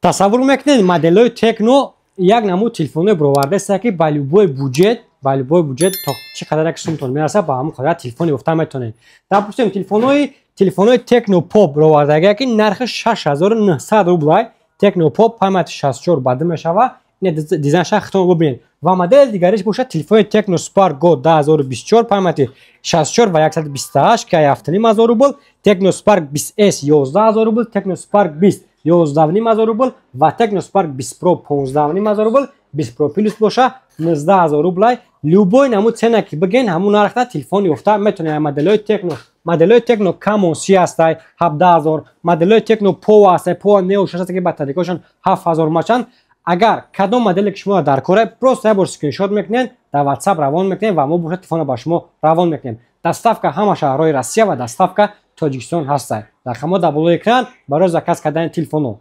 тасаввур мекунед моделҳои Tecno як намуд телефоне бировардааст ки ба любой буҷет то чӣ қадар сумтон мераса ба ҳамон қадар телефон ёфта метавонед. Допустим телефонои Tecno Pop бировардагаа ки нархи 6900 рублай. Tecno Pop памяти 64 баъд мешава. Дизайнша хитон бибинед. Ва модели дигариш бошад телефони Tecno Spark Go 2024 памяти 64 ва 128 ки 7500 рубл, Tecno Spark 20S 11000 рубл, Tecno Spark 20 11500 рубл ва Tecno Spark 20 Pro 15500 рубл, 20 Pro Plus боша 19000 рублай. Любой намуд цена ки бигин ҳамун нархта телефон ёфта метавонед. Моделҳои Tecno Camon 30 ҳастай 17000, моделҳои Tecno Power ҳастай, Power Neo 6 ҳастай ки батарейкашон 7000 мачанд. Агар кадом моделе ки шумо дар коре просто ябор скриншот мекунед, дар WhatsApp равон мекунед ва мо боша телефона ба шумо равон мекунем. Доставка ҳама шаҳрҳои Россия ва доставка Тоҷикистон ҳастай. Дар хамо дар болои экран барои заказ кардани телефонҳо